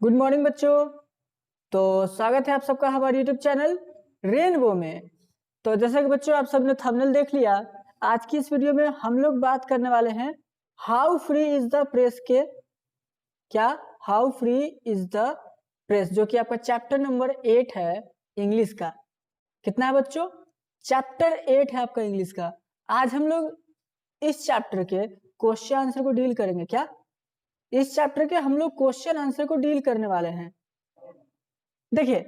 Good morning बच्चों। तो स्वागत है आप सबका हमारे यूट्यूब चैनल रेनबो में। तो जैसा कि बच्चों आप सबने थंबनेल देख लिया, आज की इस वीडियो में हम लोग बात करने वाले हैं how free is the press के how free is the press, जो कि आपका चैप्टर नंबर 8 है इंग्लिश का। कितना है बच्चों? चैप्टर 8 है आपका इंग्लिश का। आज हम लोग इस चैप्टर के क्वेश्चन आंसर को डील करेंगे। इस चैप्टर के हम लोग क्वेश्चन आंसर को डील करने वाले हैं। देखिए,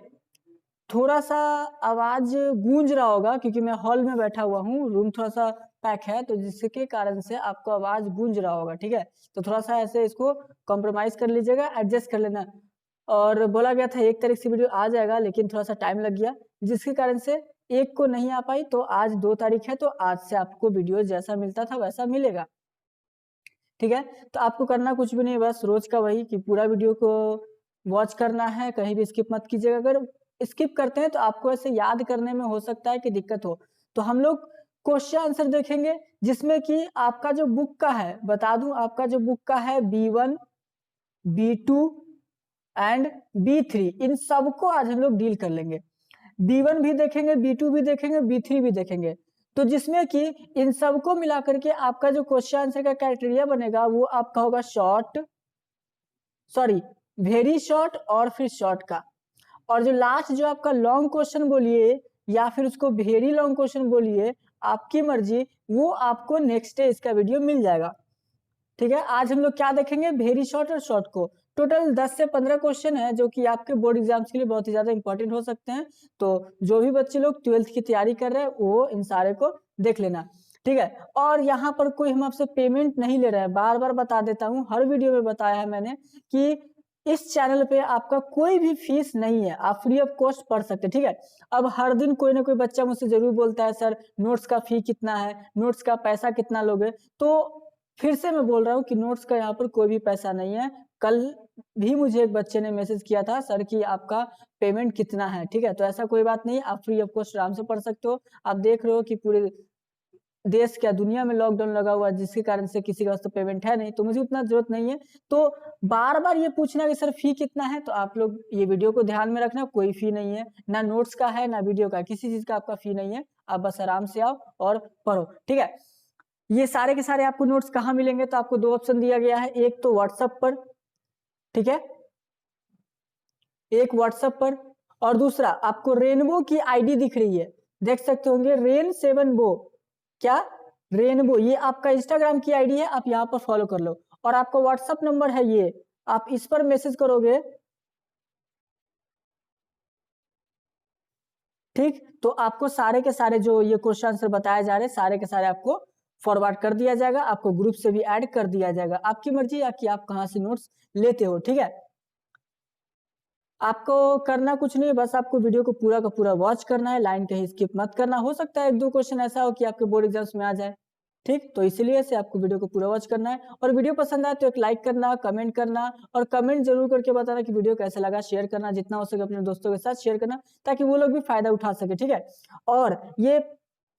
थोड़ा सा आवाज गूंज रहा होगा क्योंकि मैं हॉल में बैठा हुआ हूँ, रूम थोड़ा सा पैक है, तो जिसके कारण से आपको आवाज गूंज रहा होगा। ठीक है, तो थोड़ा सा ऐसे इसको कॉम्प्रोमाइज कर लीजिएगा, एडजस्ट कर लेना। और बोला गया था 1 तारीख से वीडियो आ जाएगा, लेकिन थोड़ा सा टाइम लग गया, जिसके कारण से 1 को नहीं आ पाई। तो आज 2 तारीख है, तो आज से आपको वीडियो जैसा मिलता था वैसा मिलेगा। ठीक है, तो आपको करना कुछ भी नहीं, बस रोज का वही कि पूरा वीडियो को वॉच करना है, कहीं भी स्किप मत कीजिएगा। अगर स्किप करते हैं तो आपको ऐसे याद करने में हो सकता है कि दिक्कत हो। तो हम लोग क्वेश्चन आंसर देखेंगे, जिसमें कि आपका जो बुक का है, बता दूं आपका जो बुक का है B1, B2 एंड B3, इन सबको आज हम लोग डील कर लेंगे। B1 भी देखेंगे, B2 भी देखेंगे, B3 भी देखेंगे। तो जिसमें कि इन सबको मिला करके आपका जो क्वेश्चन आंसर का क्राइटेरिया बनेगा वो आपका होगा वेरी शॉर्ट और फिर शॉर्ट का। और जो लास्ट जो आपका लॉन्ग क्वेश्चन बोलिए या फिर उसको वेरी लॉन्ग क्वेश्चन बोलिए, आपकी मर्जी, वो आपको नेक्स्ट डे इसका वीडियो मिल जाएगा। ठीक है, आज हम लोग क्या देखेंगे? वेरी शॉर्ट और शॉर्ट को। टोटल 10 से 15 क्वेश्चन है, जो कि आपके बोर्ड एग्जाम्स के लिए बहुत ही ज्यादा इंपॉर्टेंट हो सकते हैं। तो जो भी बच्चे लोग 12th की तैयारी कर रहे हैं वो इन सारे को देख लेना। ठीक है, और यहाँ पर कोई हम आपसे पेमेंट नहीं ले रहे हैं, बार बार बता देता हूँ, हर वीडियो में बताया है मैंने कि इस चैनल पे आपका कोई भी फीस नहीं है, आप फ्री ऑफ कॉस्ट पढ़ सकते हैं। ठीक है, अब हर दिन कोई ना कोई बच्चा मुझसे जरूर बोलता है, सर नोट्स का फी कितना है, नोट्स का पैसा कितना लोगे? तो फिर से मैं बोल रहा हूँ कि नोट्स का यहाँ पर कोई भी पैसा नहीं है। कल भी मुझे एक बच्चे ने मैसेज किया था, सर कि आपका पेमेंट कितना है। ठीक है, तो ऐसा कोई बात नहीं, आप फ्री ऑफ कॉस्ट आराम से पढ़ सकते हो। आप देख रहे हो कि पूरे देश क्या दुनिया में लॉकडाउन लगा हुआ है, जिसके कारण से किसी का तो पेमेंट है नहीं, तो मुझे उतना जरूरत नहीं है। तो बार बार ये पूछना कि सर फी कितना है, तो आप लोग ये वीडियो को ध्यान में रखना, कोई फी नहीं है, ना नोट्स का है ना वीडियो का, किसी चीज का आपका फी नहीं है। आप बस आराम से आओ और पढ़ो। ठीक है, ये सारे के सारे आपको नोट्स कहाँ मिलेंगे? तो आपको 2 ऑप्शन दिया गया है, एक तो व्हाट्सएप पर, ठीक है, एक व्हाट्सएप पर, और दूसरा आपको रेनबो की आईडी दिख रही है, देख सकते होंगे, रेन7बो। क्या? रेनबो, ये आपका इंस्टाग्राम की आईडी है, आप यहाँ पर फॉलो कर लो। और आपका व्हाट्सएप नंबर है ये, आप इस पर मैसेज करोगे। ठीक, तो आपको सारे के सारे जो ये क्वेश्चन आंसर बताए जा रहे हैं, सारे के सारे आपको फॉरवर्ड कर दिया जाएगा, आपको ग्रुप से भी ऐड कर दिया जाएगा। आपकी मर्जी है कि आप कहाँ से नोट्स लेते हो। ठीक है, आपको करना कुछ नहीं, बस आपको वीडियो को पूरा का पूरा वॉच करना है, लाइन कहीं स्किप मत करना। हो सकता है 1-2 क्वेश्चन ऐसा हो कि आपके बोर्ड एग्जाम्स में आ जाए। ठीक, तो इसीलिए से आपको वीडियो को पूरा वॉच करना है। और वीडियो पसंद आए तो एक लाइक करना, कमेंट करना, और कमेंट जरूर करके बताना कि वीडियो कैसा लगा। शेयर करना, जितना हो सके अपने दोस्तों के साथ शेयर करना, ताकि वो लोग भी फायदा उठा सके। ठीक है, और ये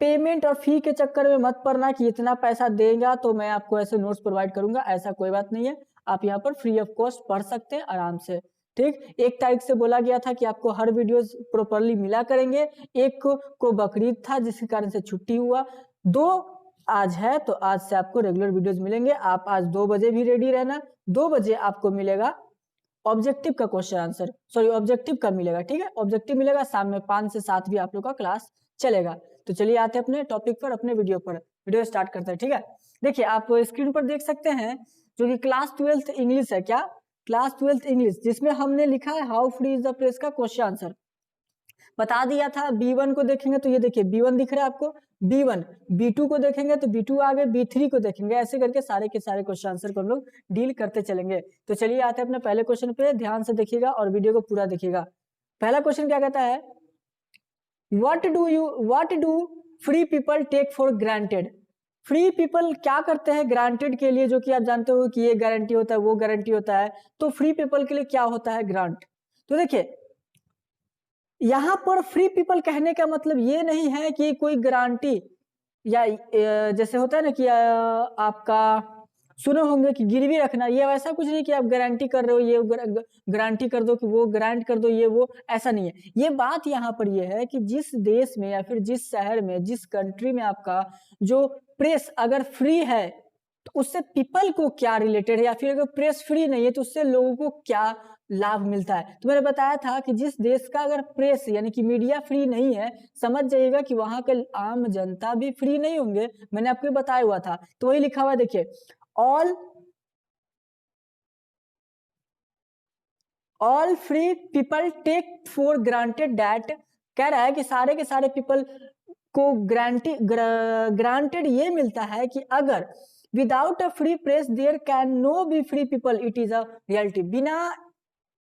पेमेंट और फी के चक्कर में मत पड़ना कि इतना पैसा देगा तो मैं आपको ऐसे नोट्स प्रोवाइड करूंगा, ऐसा कोई बात नहीं है। आप यहाँ पर फ्री ऑफ कॉस्ट पढ़ सकते हैं आराम से। ठीक, 1 तारीख से बोला गया था कि आपको हर वीडियो प्रॉपरली मिला करेंगे। 1 को बकरीद था, जिसके कारण से छुट्टी हुआ। 2 आज है, तो आज से आपको रेगुलर वीडियोस मिलेंगे। आप आज 2 बजे भी रेडी रहना। 2 बजे आपको मिलेगा ऑब्जेक्टिव का क्वेश्चन आंसर, ऑब्जेक्टिव का मिलेगा। ठीक है, ऑब्जेक्टिव मिलेगा, शाम में 5 से 7 भी आप लोग का क्लास चलेगा। तो चलिए आते हैं अपने टॉपिक पर, अपने वीडियो पर, वीडियो स्टार्ट करते हैं। ठीक है, देखिए आप स्क्रीन पर देख सकते हैं जो कि क्लास 12th इंग्लिश है। क्या? क्लास 12th इंग्लिश, जिसमें हमने लिखा है how free is the press का क्वेश्चन आंसर बता दिया था। B1 को देखेंगे तो ये देखिए B1 दिख रहा है आपको, B1, B2 को देखेंगे तो B2 आगे, B3 को देखेंगे, ऐसे करके सारे के सारे क्वेश्चन आंसर को हम लोग डील करते चलेंगे। तो चलिए आते हैं अपने पहले क्वेश्चन पे, ध्यान से देखिएगा और वीडियो को पूरा देखिएगा। पहला क्वेश्चन क्या कहता है? What do free people take for granted? Free people क्या करते हैं ग्रांटेड के लिए, जो कि आप जानते हो कि ये गारंटी होता है, वो गारंटी होता है। तो फ्री पीपल के लिए क्या होता है? ग्रांट। तो देखिए, यहां पर फ्री पीपल कहने का मतलब ये नहीं है कि कोई गारंटी, या जैसे होता है ना कि आपका सुने होंगे कि गिरवी रखना, ये वैसा कुछ नहीं कि आप गारंटी कर रहे हो, ये गारंटी कर दो कि वो ग्रांट कर दो, ये वो ऐसा नहीं है। ये बात यहाँ पर ये है कि जिस देश में या फिर जिस शहर में, जिस कंट्री में आपका जो प्रेस अगर फ्री है तो उससे पीपल को क्या रिलेटेड है, या फिर अगर प्रेस फ्री नहीं है तो उससे लोगों को क्या लाभ मिलता है। तो मैंने बताया था कि जिस देश का अगर प्रेस यानी कि मीडिया फ्री नहीं है, समझ जाइएगा कि वहां के आम जनता भी फ्री नहीं होंगे। मैंने आपको बताया हुआ था, तो वही लिखा हुआ देखिए, all free people take for granted that, कह रहा है कि सारे के सारे पीपल को ग्रांटेड ये मिलता है कि अगर without a free press there can no be free people, it is a reality. बिना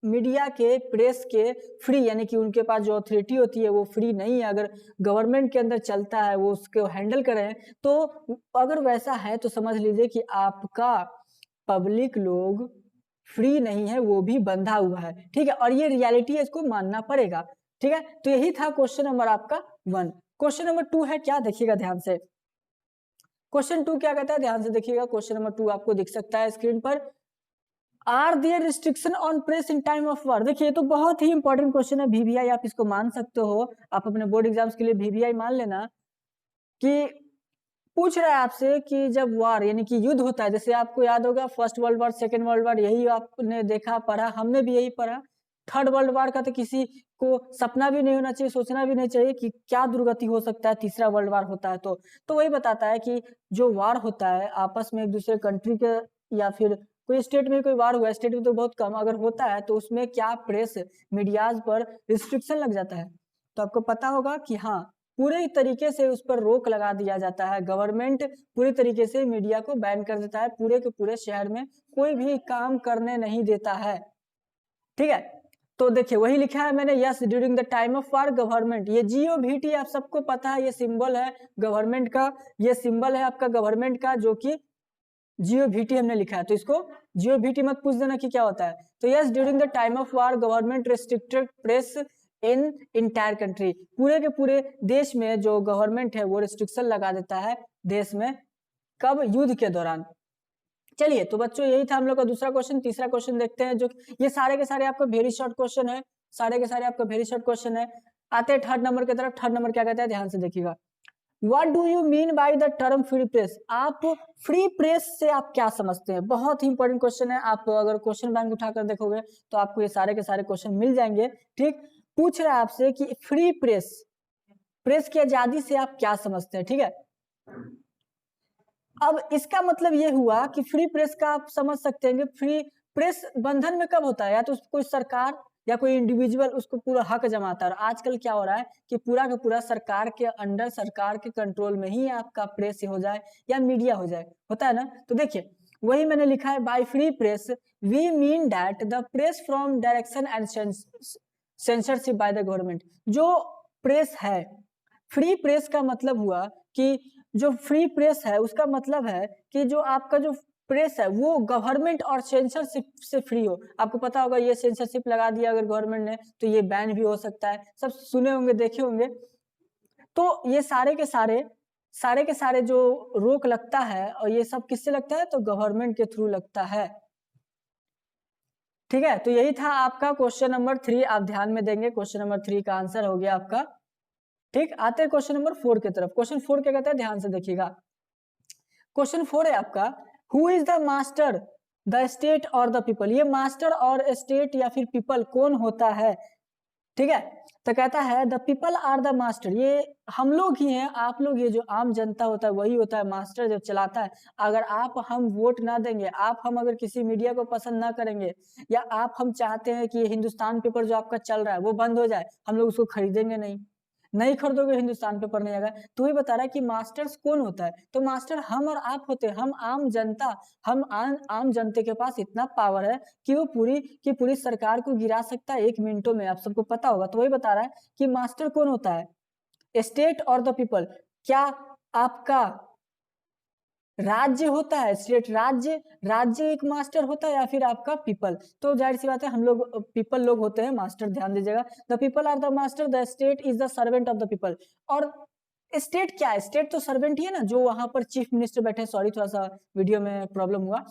मीडिया के, प्रेस के फ्री यानी कि उनके पास जो अथॉरिटी होती है वो फ्री नहीं है, अगर गवर्नमेंट के अंदर चलता है, वो उसको हैंडल करें, तो अगर वैसा है तो समझ लीजिए कि आपका पब्लिक लोग फ्री नहीं है, वो भी बंधा हुआ है। ठीक है, और ये रियलिटी है, इसको मानना पड़ेगा। ठीक है, तो यही था क्वेश्चन नंबर आपका 1। क्वेश्चन नंबर 2 है क्या, देखिएगा ध्यान से। क्वेश्चन 2 क्या कहता है, ध्यान से देखिएगा। क्वेश्चन नंबर 2 आपको दिख सकता है स्क्रीन पर। Are there restriction on press in time of war. देखिए ये तो बहुत ही इंपॉर्टेंट क्वेश्चन है, वीवीआई आप इसको मान सकते हो, आप अपने बोर्ड एग्जाम्स के लिए वीवीआई मान लेना। कि पूछ रहा है आपसे कि जब वार यानी कि युद्ध होता है, जैसे आपको याद होगा first world war, second world war, यही आपने देखा, पढ़ा, हमने भी यही पढ़ा। थर्ड वर्ल्ड वार का तो किसी को सपना भी नहीं होना चाहिए, सोचना भी नहीं चाहिए कि क्या दुर्गति हो सकता है तीसरा वर्ल्ड वार होता है तो वही बताता है कि जो वार होता है आपस में एक दूसरे कंट्री के, या फिर कोई स्टेट में कोई वार हुआ, स्टेट में तो बहुत कम अगर होता है, तो उसमें क्या प्रेस मीडियाज पर रिस्ट्रिक्शन लग जाता है। तो आपको पता होगा कि हाँ, पूरे तरीके से उस पर रोक लगा दिया जाता है, गवर्नमेंट पूरी तरीके से मीडिया को बैन कर देता है, पूरे के पूरे शहर में कोई भी काम करने नहीं देता है। ठीक है, तो देखिए वही लिखा है मैंने, yes during the time of war government, ये GOVT आप सबको पता है, ये सिंबल है गवर्नमेंट का, ये सिंबल है आपका गवर्नमेंट का, जो कि GOVT हमने लिखा है, तो इसको GOVT मत पूछ देना कि क्या होता है। तो yes during the time of war government restricted press in entire country, पूरे के पूरे देश में जो गवर्नमेंट है वो रिस्ट्रिक्शन लगा देता है देश में, कब, युद्ध के दौरान। चलिए तो बच्चों यही था हम लोग का दूसरा क्वेश्चन। तीसरा क्वेश्चन देखते हैं, जो ये सारे के सारे आपका वेरी शॉर्ट क्वेश्चन है, सारे के सारे आपका वेरी शॉर्ट क्वेश्चन है। आते हैं थर्ड नंबर की तरफ। थर्ड नंबर क्या कहता है, ध्यान से देखिएगा। What do you mean by the term free press? आप फ्री प्रेस से आप क्या समझते हैं, बहुत ही इंपॉर्टेंट क्वेश्चन है। आप अगर क्वेश्चन बैंक उठाकर देखोगे तो आपको ये सारे के सारे क्वेश्चन मिल जाएंगे। ठीक, पूछ रहा है आपसे कि फ्री प्रेस, प्रेस की आजादी से आप क्या समझते हैं। ठीक है, अब इसका मतलब ये हुआ कि फ्री प्रेस का आप समझ सकते हैं कि फ्री प्रेस बंधन में कब होता है, या तो कोई सरकार या कोई इंडिविजुअल उसको पूरा हक जमाता है। और आजकल क्या हो रहा है कि पूरा का पूरा सरकार के अंडर, सरकार के कंट्रोल में ही आपका प्रेस हो जाए या मीडिया हो जाए, होता है ना। तो देखिए वही मैंने लिखा है, by free press we mean that the press from direction and censorship by the government. जो प्रेस है, फ्री प्रेस का मतलब हुआ कि जो फ्री प्रेस है उसका मतलब है कि जो आपका जो प्रेस है वो गवर्नमेंट और सेंसरशिप से फ्री हो। आपको पता होगा ये सेंसरशिप लगा दिया अगर गवर्नमेंट ने तो ये बैन भी हो सकता है, सब सुने होंगे, देखे होंगे। तो ये सारे के सारे जो रोक लगता है, और ये सब किससे लगता है, तो गवर्नमेंट के थ्रू लगता है। ठीक है, तो यही था आपका क्वेश्चन नंबर 3, आप ध्यान में देंगे। क्वेश्चन नंबर 3 का आंसर हो गया आपका। ठीक, आते हैं क्वेश्चन नंबर 4 की तरफ। क्वेश्चन 4 क्या कहता है, ध्यान से देखिएगा। क्वेश्चन 4 है आपका, who is the master, the state और द पीपल। ये मास्टर और स्टेट या फिर पीपल कौन होता है। ठीक है, तो कहता है the people are the master, ये हम लोग ही हैं, आप लोग, ये जो आम जनता होता है वही होता है मास्टर, जो चलाता है। अगर आप हम वोट ना देंगे, आप हम अगर किसी मीडिया को पसंद ना करेंगे, या आप हम चाहते हैं कि ये हिंदुस्तान पेपर जो आपका चल रहा है वो बंद हो जाए, हम लोग उसको खरीदेंगे नहीं खरीदोगे, हिंदुस्तान पेपर नहीं आएगा। तो ही बता रहा है कि मास्टर्स कौन होता है, तो मास्टर हम और आप होते हैं, हम आम जनता। हम आम जनता के पास इतना पावर है कि वो पूरी सरकार को गिरा सकता है 1 मिनटों में, आप सबको पता होगा। तो वही बता रहा है कि मास्टर कौन होता है, स्टेट और द पीपल। क्या आपका राज्य होता है, स्टेट, राज्य एक मास्टर होता है, या फिर आपका पीपल। तो जाहिर सी बात है हम लोग पीपल लोग होते हैं, मास्टर ध्यान दीजिएगा। The people are the master, the state is the servant of the people. और स्टेट क्या है? स्टेट तो सर्वेंट ही है ना, जो वहां पर चीफ मिनिस्टर बैठे। सॉरी थोड़ा सा वीडियो में प्रॉब्लम हुआ।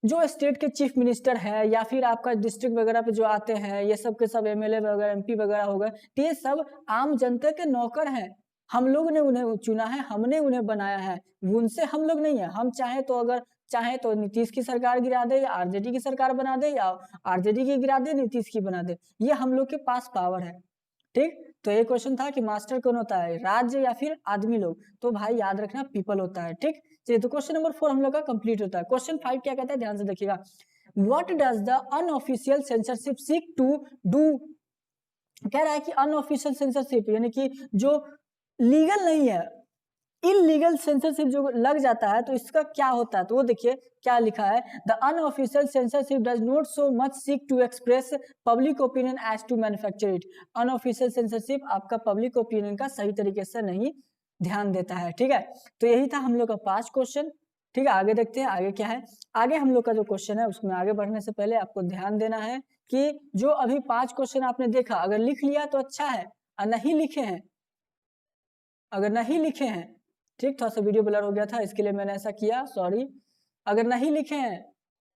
जो स्टेट के चीफ मिनिस्टर है या फिर आपका डिस्ट्रिक्ट वगैरह पे जो आते हैं, ये सब के सब एमएलए वगैरह एमपी वगैरह हो गए, तो ये सब आम जनता के नौकर हैं। हम लोग ने उन्हें चुना है, हमने उन्हें बनाया है, उनसे हम लोग नहीं है। हम चाहे तो नीतीश की सरकार गिरा दे या आरजेडी की सरकार बना दे, या आरजेडी की गिरा दे नीतीश की बना दे, ये हम लोग के पास पावर है। ठीक, तो ये क्वेश्चन था कि मास्टर कौन होता है, राज्य या फिर आदमी लोग? तो भाई याद रखना पीपल होता है। ठीक, चलिए तो क्वेश्चन नंबर 4 हम लोग का कंप्लीट होता है। क्वेश्चन 5 क्या कहता है, ध्यान से देखिएगा। What does the unofficial censorship seek to do? कह रहा है कि अनऑफिशियल सेंसरशिप यानी कि जो लीगल नहीं है, इलीगल सेंसरशिप जो लग जाता है, तो इसका क्या होता है? तो वो देखिए क्या लिखा है, the unofficial censorship does not so much seek to express public opinion as to manufacture it. Unofficial censorship आपका पब्लिक ओपिनियन का सही तरीके से नहीं ध्यान देता है। ठीक है, तो यही था हम लोग का 5 क्वेश्चन। ठीक है, आगे देखते हैं आगे क्या है। आगे हम लोग का जो क्वेश्चन है उसमें आगे बढ़ने से पहले आपको ध्यान देना है कि जो अभी 5 क्वेश्चन आपने देखा, अगर लिख लिया तो अच्छा है, और नहीं लिखे हैं, अगर नहीं लिखे हैं, ठीक, थोड़ा सा वीडियो ब्लर हो गया था इसके लिए मैंने ऐसा किया, सॉरी। अगर नहीं लिखे हैं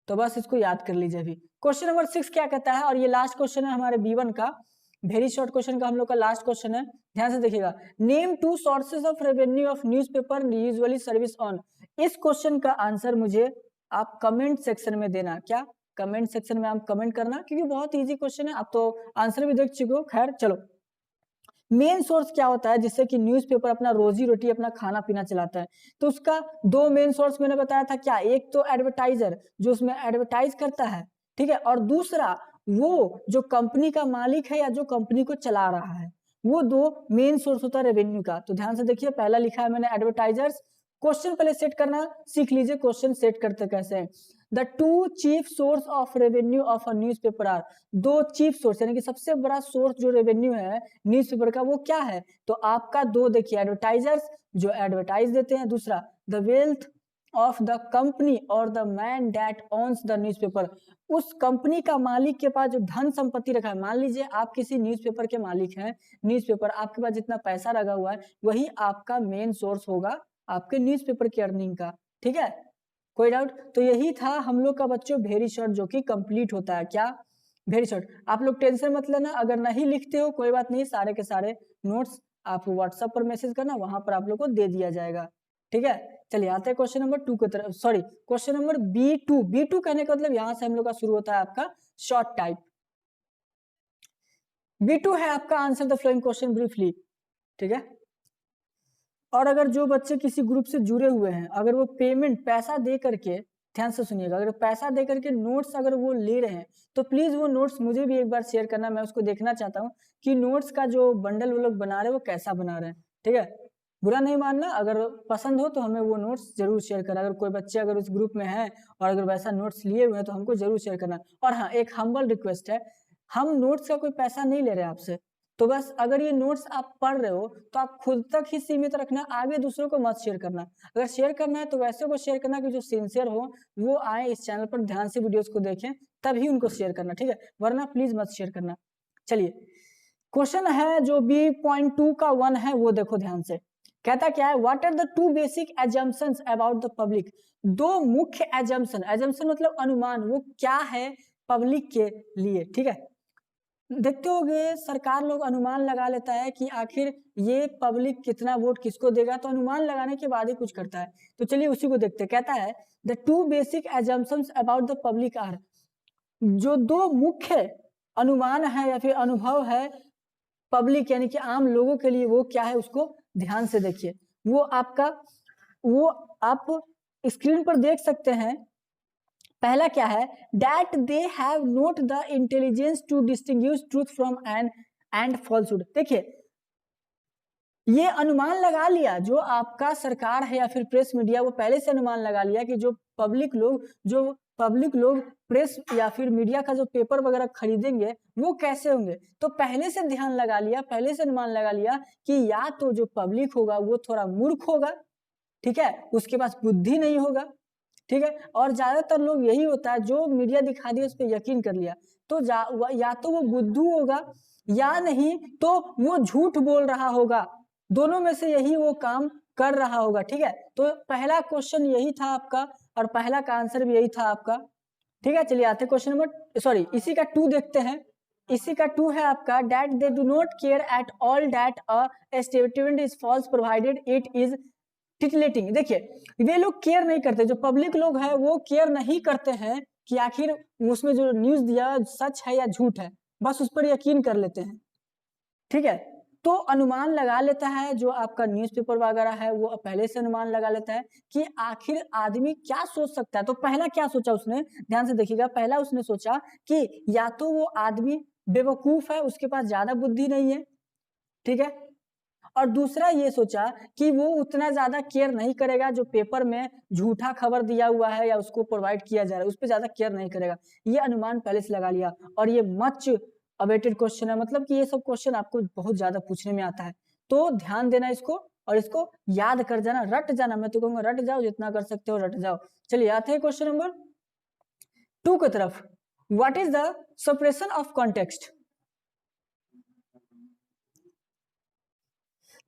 तो बस इसको याद कर लीजिए अभी। क्वेश्चन नंबर 6 क्या कहता है, और ये लास्ट क्वेश्चन है हमारे B1 का, वेरी शॉर्ट क्वेश्चन का हम लोग का लास्ट क्वेश्चन है, ध्यान से देखिएगा। Name 2 sources of revenue of newspaper usually service on. इस क्वेश्चन का आंसर मुझे आप कमेंट सेक्शन में देना। क्या? कमेंट सेक्शन में आप कमेंट करना, क्योंकि बहुत ईजी क्वेश्चन है, आप तो आंसर भी देख चुके हो। खैर चलो, मेन सोर्स क्या होता है जिससे कि न्यूज़पेपर अपना रोजी रोटी अपना खाना पीना चलाता है? तो उसका 2 मेन सोर्स मैंने बताया था। क्या? एक तो एडवर्टाइजर जो उसमें एडवर्टाइज करता है, ठीक है, और दूसरा वो जो कंपनी का मालिक है या जो कंपनी को चला रहा है, वो 2 मेन सोर्स होता है रेवेन्यू का। तो ध्यान से देखिए, पहला लिखा है मैंने एडवर्टाइजर्स। क्वेश्चन पहले सेट करना सीख लीजिए, क्वेश्चन सेट करते कैसे हैं। The 2 chief source of revenue of a newspaper are. 2 chief source यानी कि सबसे बड़ा सोर्स जो रेवेन्यू है न्यूज़पेपर का, वो क्या है? तो आपका 2 देखिए, एडवर्टाइजर्स जो एडवर्टाइज देते हैं, दूसरा the wealth of the company और the man that owns the newspaper. उस कंपनी का मालिक के पास जो धन संपत्ति रखा है, मान लीजिए आप किसी न्यूज़पेपर के मालिक हैं, न्यूज़पेपर आपके पास जितना पैसा लगा हुआ है वही आपका मेन सोर्स होगा आपके न्यूज़पेपर की अर्निंग का। ठीक है, कोई डाउट? तो यही था हम लोग का बच्चों वेरी शॉर्ट, जो कि कंप्लीट होता है। क्या? Very short. आप लोग टेंशन मत लेना, अगर नहीं लिखते हो कोई बात नहीं, सारे के सारे नोट्स आप व्हाट्सएप पर मैसेज करना, वहां पर आप लोग को दे दिया जाएगा। ठीक है, चलिए आते हैं क्वेश्चन नंबर 2 की तरफ, sorry question number B2। B2 कहने का मतलब यहां से हम लोग का शुरू होता है आपका शॉर्ट टाइप। B2 है आपका answer the flowing question briefly. ठीक है, और अगर जो बच्चे किसी ग्रुप से जुड़े हुए हैं, अगर वो पेमेंट पैसा दे करके, ध्यान से सुनिएगा, अगर पैसा दे करके नोट्स अगर वो ले रहे हैं तो प्लीज वो नोट्स मुझे भी एक बार शेयर करना, मैं उसको देखना चाहता हूँ कि नोट्स का जो बंडल वो लोग बना रहे हैं वो कैसा बना रहे हैं। ठीक है, बुरा नहीं मानना, अगर पसंद हो तो हमें वो नोट्स जरूर शेयर करना। अगर कोई बच्चे अगर उस ग्रुप में है और अगर वैसा नोट्स लिए हुए हैं तो हमको जरूर शेयर करना। और हाँ, एक हम्बल रिक्वेस्ट है, हम नोट्स का कोई पैसा नहीं ले रहे आपसे, तो बस अगर ये नोट्स आप पढ़ रहे हो तो आप खुद तक ही सीमित रखना, आगे दूसरों को मत शेयर करना। अगर शेयर करना है तो वैसे को शेयर करना कि जो सिंसियर हो, वो आए इस चैनल पर, ध्यान से वीडियोस को देखें, तभी उनको शेयर करना। ठीक है, वरना प्लीज मत शेयर करना। चलिए क्वेश्चन है जो B.2 का 1 है, वो देखो ध्यान से। कहता क्या है, what are the 2 basic assumptions about the public. 2 मुख्य एजम्पशन, एजम्पशन मतलब अनुमान, वो क्या है पब्लिक के लिए। ठीक है, देखते होगे सरकार लोग अनुमान लगा लेता है कि आखिर ये पब्लिक कितना वोट किसको देगा, तो अनुमान लगाने के बाद ही कुछ करता है। तो चलिए उसी को देखते हैं। कहता है the 2 basic assumptions about the public are. जो 2 मुख्य अनुमान है या फिर अनुभव है पब्लिक यानी कि आम लोगों के लिए, वो क्या है उसको ध्यान से देखिए। वो आप स्क्रीन पर देख सकते हैं। पहला क्या है, that they have not the intelligence to distinguish truth from and falsehood. देखिए ये अनुमान लगा लिया, जो आपका सरकार है या फिर प्रेस मीडिया, वो पहले से अनुमान लगा लिया कि जो पब्लिक लोग प्रेस या फिर मीडिया का जो पेपर वगैरह खरीदेंगे वो कैसे होंगे। तो पहले से ध्यान लगा लिया, पहले से अनुमान लगा लिया कि या तो जो पब्लिक होगा वो थोड़ा मूर्ख होगा, ठीक है, उसके पास बुद्धि नहीं होगा। ठीक है, और ज्यादातर लोग यही होता है, जो मीडिया दिखा दिया उस पर यकीन कर लिया, तो या तो वो बुद्धू होगा या नहीं तो वो झूठ बोल रहा होगा। दोनों में से यही वो काम कर रहा होगा, ठीक है। तो पहला क्वेश्चन यही था आपका और पहला का आंसर भी यही था आपका, ठीक है। चलिए आते क्वेश्चन नंबर, सॉरी इसी का 2 देखते हैं। इसी का 2 है आपका, that they do not care at all that a statement is false provided it is titillating. देखिए वे लोग केयर नहीं करते, जो पब्लिक लोग हैं वो केयर नहीं करते हैं कि आखिर उसमें जो न्यूज दिया सच है या झूठ है, बस उस पर यकीन कर लेते हैं, ठीक है। तो अनुमान लगा लेता है जो आपका न्यूज़पेपर वगैरह है, वो पहले से अनुमान लगा लेता है कि आखिर आदमी क्या सोच सकता है। तो पहला क्या सोचा उसने, ध्यान से देखिएगा, पहला उसने सोचा कि या तो वो आदमी बेवकूफ है, उसके पास ज्यादा बुद्धि नहीं है, ठीक है। और दूसरा ये सोचा कि वो उतना ज्यादा केयर नहीं करेगा, जो पेपर में झूठा खबर दिया हुआ है या उसको प्रोवाइड किया जा रहा है उस पर ज्यादा केयर नहीं करेगा। ये अनुमान पहले से लगा लिया, और ये मच अवेटेड क्वेश्चन है, मतलब कि ये सब क्वेश्चन आपको बहुत ज्यादा पूछने में आता है, तो ध्यान देना इसको और इसको याद कर जाना, रट जाना। मैं तो कहूंगा रट जाओ, जितना कर सकते हो रट जाओ। चलिए आते हैं क्वेश्चन नंबर 2 की तरफ। What is the suppression of context.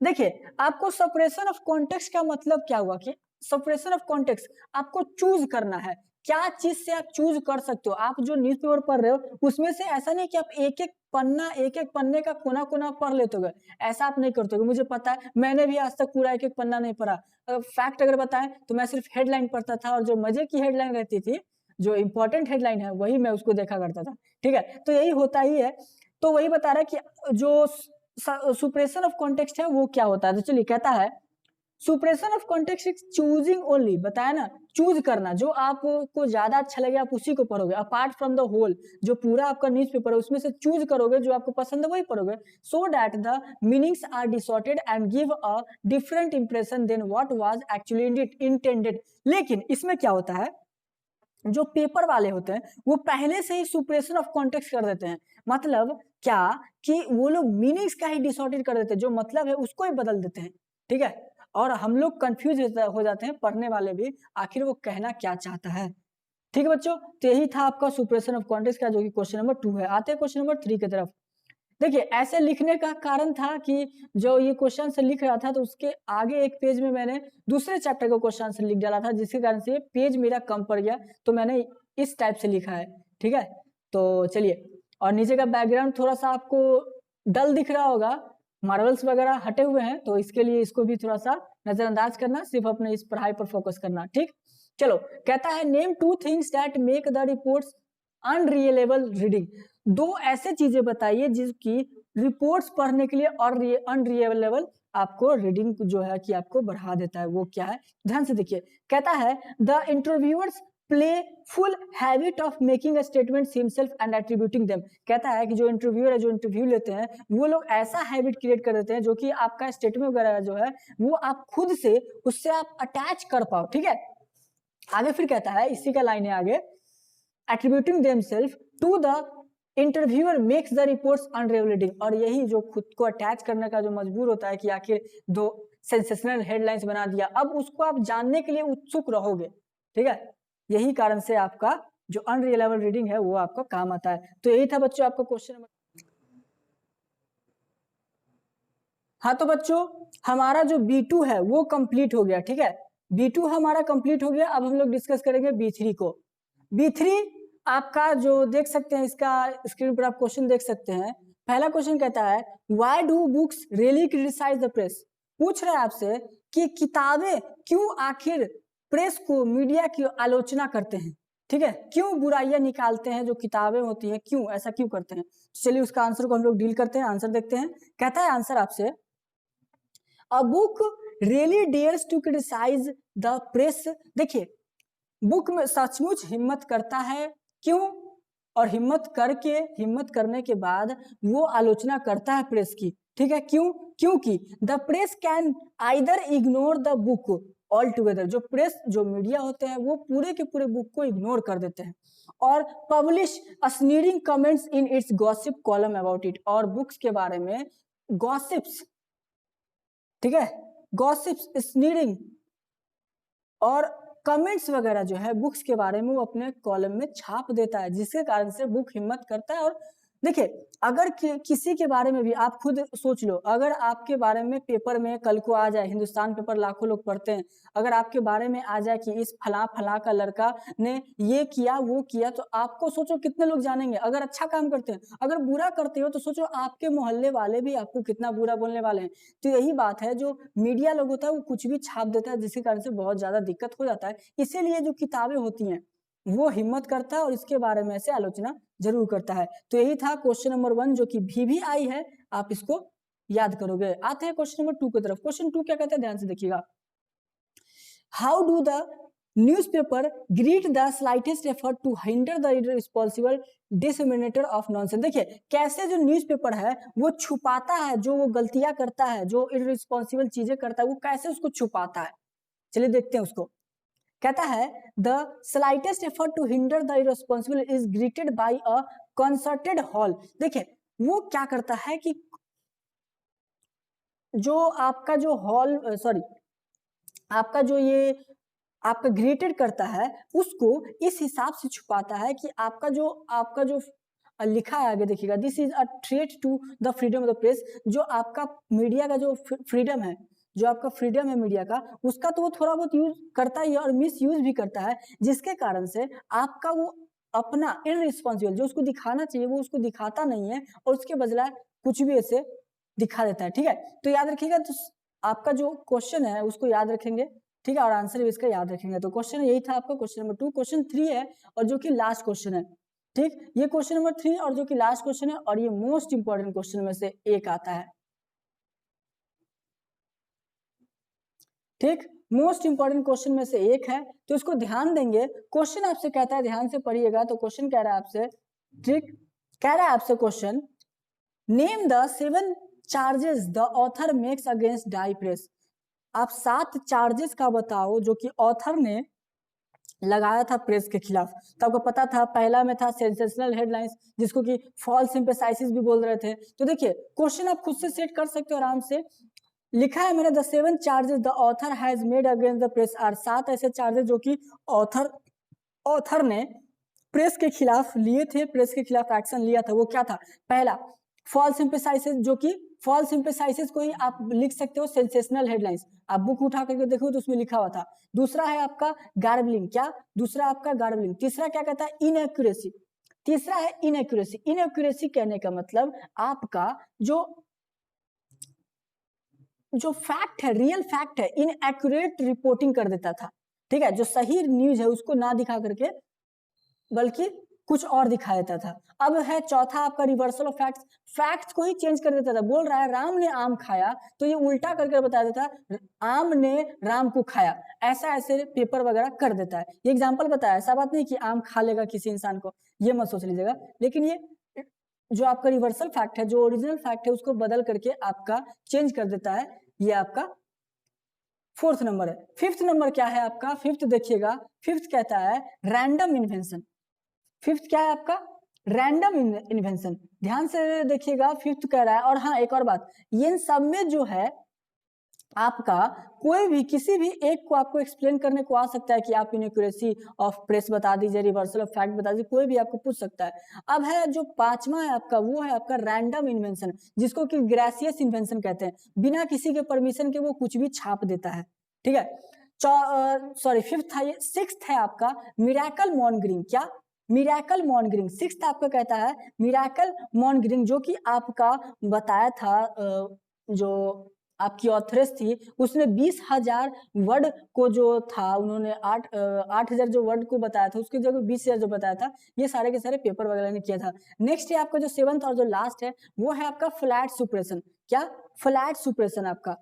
देखिए आपको सप्रेशन ऑफ कॉन्टेक्स्ट का मतलब क्या हुआ कि सप्रेशन ऑफ कॉन्टेक्स्ट आपको चूज करना है, क्या चीज से आप चूज कर सकते हो। आप जो न्यूज़पेपर पढ़ रहे हो उसमें से ऐसा नहीं कि आप एक एक पन्ने का कोना कोना पढ़ लेते हो, ऐसा आप नहीं करते हो। मुझे पता है, मैंने भी आज तक पूरा एक एक पन्ना नहीं पढ़ा। फैक्ट अगर बताएं तो मैं सिर्फ हेडलाइन पढ़ता था, और जो मजे की हेडलाइन रहती थी, जो इंपॉर्टेंट हेडलाइन है, वही मैं उसको देखा करता था, ठीक है। तो यही होता ही है। तो वही बता रहा है कि जो सुप्रेशन ऑफ कॉन्टेक्स्ट है वो क्या होता है। तो चलिए कहता है suppression of context is choosing only, बताया ना, चूज करना, जो आपको ज्यादा अच्छा लगे आप उसी को पढ़ोगे, अपार्ट फ्रॉम द होल, जो पूरा आपका न्यूज़पेपर है उसमें से चूज करोगे, जो आपको पसंद है वही पढ़ोगे, so that the meanings are distorted and give a different impression then what was actually intended. लेकिन इसमें क्या होता है, जो पेपर वाले होते हैं वो पहले से ही सुप्रेशन ऑफ कॉन्टेक्स्ट कर देते हैं। मतलब क्या कि वो लोग मीनिंग्स का ही डिसऑर्डेड कर देते हैं, जो मतलब है उसको ही बदल देते हैं, ठीक है। और हम लोग कंफ्यूज हो जाते हैं, पढ़ने वाले भी, आखिर वो कहना क्या चाहता है, ठीक है बच्चों। तो यही था आपका सुप्रेशन ऑफ कॉन्टेक्स्ट का, जो कि क्वेश्चन नंबर 2 है। आते हैं क्वेश्चन नंबर 3 की तरफ। देखिए ऐसे लिखने का कारण था कि जो ये क्वेश्चन से लिख रहा था तो उसके आगे एक पेज में मैंने दूसरे चैप्टर का क्वेश्चन से लिख डाला था, जिसके कारण से पेज मेरा कम पड़ गया, तो मैंने इस टाइप से लिखा है, ठीक है। तो चलिए, और नीचे का बैकग्राउंड थोड़ा सा आपको डल दिख रहा होगा, मार्बल्स वगैरह हटे हुए हैं, तो इसके लिए इसको भी थोड़ा सा नजरअंदाज करना, सिर्फ अपने इस पढ़ाई पर फोकस करना, ठीक। चलो कहता है name 2 things that make the reports unreliable reading. 2 ऐसे चीजें बताइए जिसकी रिपोर्ट्स पढ़ने के लिए और अनरिलायबल आपको रीडिंग जो है कि आपको बढ़ा देता है, वो क्या है, ध्यान से देखिए। कहता है the interviewers play full habit of making statement himself and attributing them. कहता है कि जो इंटरव्यूअर है, जो इंटरव्यू लेते हैं, वो लोग ऐसा हैबिट क्रिएट कर देते हैं जो कि आपका स्टेटमेंट वगैरह जो है वो आप खुद से उससे आप अटैच कर पाओ, ठीक है। आगे फिर कहता है, इसी का लाइन है आगे, attributing themselves to the interviewer makes the reports unrevealing। और यही जो खुद को अटैच करने का जो मजबूर होता है कि आखिर 2 सेंसेशनल हेडलाइंस बना दिया, अब उसको आप जानने के लिए उत्सुक रहोगे, ठीक है। यही कारण से आपका जो अनरिलायबल रीडिंग है वो आपका काम आता है। तो यही था बच्चों आपका क्वेश्चन नंबर। हाँ तो बच्चों हमारा जो B2 है वो कंप्लीट हो गया, ठीक है। B2 हमारा कंप्लीट हो गया। अब हम लोग डिस्कस करेंगे B3 को। B3 आपका जो देख सकते हैं, इसका स्क्रीन पर आप क्वेश्चन देख सकते हैं। पहला क्वेश्चन कहता है why do books really criticise the press. पूछ रहा है आपसे कि किताबें क्यों आखिर प्रेस को, मीडिया की आलोचना करते हैं, ठीक है, क्यों बुराइयां निकालते हैं, जो किताबें होती हैं क्यों ऐसा क्यों करते हैं। चलिए उसका आंसर को हम लोग डील करते हैं, आंसर देखते हैं। कहता है आंसर आपसे, a book really dares to criticise the press. देखिए बुक में सचमुच हिम्मत करता है, क्यों, और हिम्मत करने के बाद वो आलोचना करता है प्रेस की, ठीक है। क्यों, क्योंकि the press can either ignore the book all together. जो प्रेस, जो मीडिया होते हैं वो पूरे के पूरे बुक को इग्नोर कर देते हैं, और publish sneering comments in its gossip column about it. और बुक्स के बारे में गॉसिप्स, ठीक है, गॉसिप्स, स्नीरिंग और कमेंट्स वगैरह जो है बुक्स के बारे में वो अपने कॉलम में छाप देता है, जिसके कारण से बुक हिम्मत करता है और देखिए अगर किसी के बारे में भी आप खुद सोच लो, अगर आपके बारे में पेपर में कल को आ जाए, हिंदुस्तान पेपर लाखों लोग पढ़ते हैं, अगर आपके बारे में आ जाए कि इस फला का लड़का ने ये किया वो किया, तो आपको सोचो कितने लोग जानेंगे। अगर अच्छा काम करते हैं, अगर बुरा करते हो तो सोचो आपके मोहल्ले वाले भी आपको कितना बुरा बोलने वाले हैं। तो यही बात है, जो मीडिया लोग होता है वो कुछ भी छाप देता है, जिसके कारण से बहुत ज्यादा दिक्कत हो जाता है। इसीलिए जो किताबें होती हैं वो हिम्मत करता है और इसके बारे में से आलोचना जरूर करता है। तो यही था क्वेश्चन नंबर 1 जो कि VVI है, आप इसको याद करोगे। आते हैं क्वेश्चन नंबर 2 की तरफ। क्वेश्चन 2 क्या कहते हैं, ध्यान से देखिएगा। How do the newspaper greet the slightest effort to hinder the irresponsible disseminator of nonsense. देखिए कैसे जो न्यूज़पेपर है वो छुपाता है, जो वो गलतियां करता है, जो इररिस्पांसिबल चीजें करता है, वो कैसे उसको छुपाता है। चलिए देखते हैं उसको। कहता है the slightest effort to hinder the irresponsible is greeted by a concerted howl. देखिए वो क्या करता है कि जो आपका जो हॉल सॉरी आपका जो ये आपका ग्रेटेड करता है उसको इस हिसाब से छुपाता है कि आपका जो लिखा है आगे देखिएगा, this is a threat to the freedom of the press. जो आपका मीडिया का जो फ्रीडम है, जो आपका फ्रीडम है मीडिया का, उसका तो वो थोड़ा बहुत यूज करता ही है और मिस यूज भी करता है, जिसके कारण से आपका वो अपना इररिस्पांसिबल जो उसको दिखाना चाहिए वो उसको दिखाता नहीं है और उसके बदला कुछ भी ऐसे दिखा देता है। ठीक है, तो याद रखिएगा। तो आपका जो क्वेश्चन है उसको याद रखेंगे, ठीक है, और आंसर भी इसका याद रखेंगे। तो क्वेश्चन यही था आपका क्वेश्चन नंबर 2। क्वेश्चन 3 है और जो कि लास्ट क्वेश्चन है। ठीक, ये क्वेश्चन नंबर 3 और जो कि लास्ट क्वेश्चन है और ये मोस्ट इंपॉर्टेंट क्वेश्चन में से एक आता है। ठीक, मोस्ट इंपॉर्टेंट क्वेश्चन में से एक है, तो इसको ध्यान देंगे। क्वेश्चन आपसे कहता है, ध्यान से पढ़िएगा। तो क्वेश्चन कह रहा है आपसे, ठीक, कह रहा है आपसे question, name the 7 charges the author makes against the press. आप 7 चार्जेस का बताओ जो कि ऑथर ने लगाया था प्रेस के खिलाफ। तो आपको पता था पहला में था सेंसेशनल हेडलाइंस, जिसको कि फॉल्स एम्फेसाइसिस भी बोल रहे थे। तो देखिए क्वेश्चन आप खुद से सेट कर सकते हो आराम से। लिखा है मैंने, the 7 charges the author has made against the press are. 7 ऐसे चार्जेस जो कि ऑथर ने प्रेस के खिलाफ लिए थे, प्रेस के खिलाफ एक्शन लिया था। वो क्या था? पहला फॉल्स एम्फेसाइसिस, जो कि फॉल्स एम्फेसाइसिस को ही आप लिख सकते हो सेंसेशनल हेडलाइंस। आप बुक उठा करके देखो तो उसमें लिखा हुआ था। दूसरा है आपका गार्बलिंग, क्या? दूसरा आपका गार्बलिंग। तीसरा क्या कहता है? इनएक्यूरेसी। तीसरा है इनएक्यूरेसी। इनएक्यूरेसी कहने का मतलब आपका जो फैक्ट है, रियल फैक्ट है, इनएक्यूरेट रिपोर्टिंग कर देता था। ठीक है, जो सही न्यूज है उसको ना दिखा करके बल्कि कुछ और दिखा देता था। अब है चौथा आपका रिवर्सल ऑफ फैक्ट्स। फैक्ट्स को ही चेंज कर देता था। बोल रहा है राम ने आम खाया, तो ये उल्टा करके बता देता है आम ने राम को खाया। ऐसा ऐसे पेपर वगैरह कर देता है। ये एग्जांपल बताया, ऐसा बात नहीं कि आम खा लेगा किसी इंसान को, ये मत सोच लीजिएगा। लेकिन ये जो आपका रिवर्सल फैक्ट है, जो ओरिजिनल फैक्ट है, उसको बदल करके आपका चेंज कर देता है। ये आपका 4th नंबर है। 5th नंबर क्या है आपका? 5th देखिएगा, 5th कहता है रैंडम इन्वेंशन। 5th क्या है आपका? Random invention. ध्यान से देखिएगा, 5th कह रहा है। और हाँ एक और बात, ये सब में जो है आपका कोई भी किसी भी एक को आपको एक्सप्लेन करने को आ सकता है कि आप इनएक्यूरेसी ऑफ प्रेस बता दीजिए, रिवर्सल ऑफ फैक्ट बता दीजिए, कोई भी आपको पूछ सकता है। अब है जो 5वां है आपका, वो है आपका रैंडम इन्वेंशन, जिसको कि ग्रेसियस इन्वेंशन कहते हैं। बिना किसी के परमिशन के वो कुछ भी छाप देता है। ठीक है, सॉरी 5th है, 6th है आपका मिरेकल मॉन्गरिंग। क्या? Miracle mongering. 6th आपका कहता है मिरेकल मॉन्गरिंग, जो कि आपका बताया था जो आपकी ऑथरेस थी, उसने 20,000 वर्ड को जो था, उन्होंने 8,000 जो वर्ड को बताया था उसकी जगह 20,000 जो बताया था, ये सारे के सारे पेपर वगैरह ने किया था। नेक्स्ट है आपका जो 7th और जो लास्ट है वो है आपका फ्लैट सुप्रेशन। क्या? फ्लैट सुप्रेशन आपका,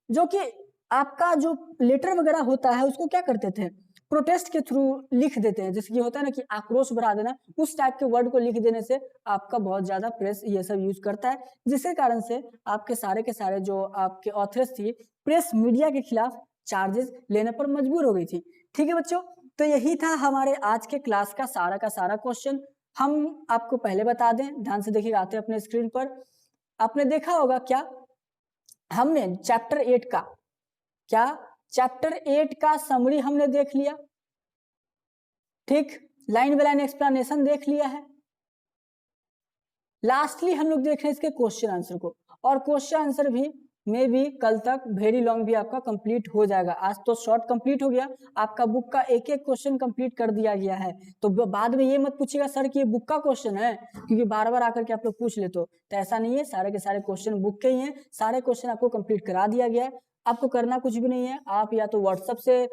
जो कि आपका जो लेटर वगैरह होता है उसको क्या करते थे, प्रोटेस्ट के थ्रू लिख देते हैं। जैसे कि होता है ना कि आक्रोश बढ़ा देना, उस टाइप के वर्ड को लिख देने से आपका बहुत ज्यादा प्रेस ये सब यूज करता है, जिसके कारण से आपके सारे के सारे जो आपके ऑथर्स थी, प्रेस मीडिया के खिलाफ चार्जेस लेने पर मजबूर हो गई थी। ठीक है बच्चों, तो यही था हमारे आज के क्लास का सारा क्वेश्चन। हम आपको पहले बता दें, ध्यान से देखिए, आते हैं अपने स्क्रीन पर। आपने देखा होगा क्या, हमने चैप्टर 8 का, क्या चैप्टर 8 का समरी हमने देख लिया। ठीक, लाइन बाय लाइन एक्सप्लेनेशन देख लिया है। लास्टली हम लोग देख रहे हैं इसके क्वेश्चन आंसर को, और क्वेश्चन आंसर भी मे भी कल तक वेरी लॉन्ग भी आपका कंप्लीट हो जाएगा। आज तो शॉर्ट कंप्लीट हो गया, आपका बुक का एक एक क्वेश्चन कंप्लीट कर दिया गया है। तो बाद में ये मत पूछिएगा सर कि ये बुक का क्वेश्चन है, क्योंकि बार बार आकर के आप लोग पूछ ले तो ऐसा नहीं है, सारे के सारे क्वेश्चन बुक के ही हैं, सारे क्वेश्चन आपको कंप्लीट करा दिया गया है। आपको करना कुछ भी नहीं है, आप या तो व्हाट्सएप से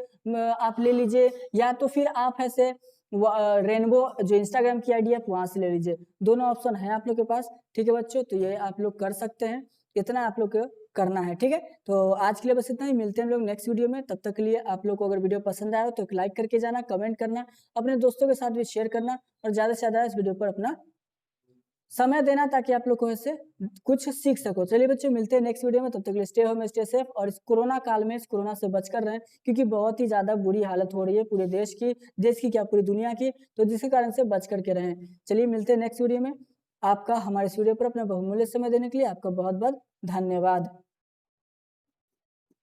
आप ले लीजिए, या तो फिर आप ऐसे रेनबो जो इंस्टाग्राम की आईडी है वहां से ले लीजिए, दोनों ऑप्शन है आप लोग के पास। ठीक है बच्चों, तो ये आप लोग कर सकते हैं, इतना आप लोग को करना है। ठीक है, तो आज के लिए बस इतना ही, मिलते हैं हम लोग नेक्स्ट वीडियो में। तब तक के लिए आप लोग को अगर वीडियो पसंद आया हो तो एक लाइक करके जाना, कमेंट करना, अपने दोस्तों के साथ भी शेयर करना, और ज्यादा से ज्यादा इस वीडियो पर अपना समय देना, ताकि आप लोग को ऐसे कुछ सीख सको। चलिए बच्चों, मिलते हैं नेक्स्ट वीडियो में, तब तक के लिए स्टे होम स्टे सेफ, और इस कोरोना काल में इस कोरोना से बचकर रहें, क्योंकि बहुत ही ज्यादा बुरी हालत हो रही है पूरे देश की क्या पूरी दुनिया की, तो जिसके कारण से बच करके रहें। चलिए मिलते हैं नेक्स्ट वीडियो में। आपका हमारे इस वीडियो पर अपना बहुमूल्य समय देने के लिए आपका बहुत बहुत धन्यवाद।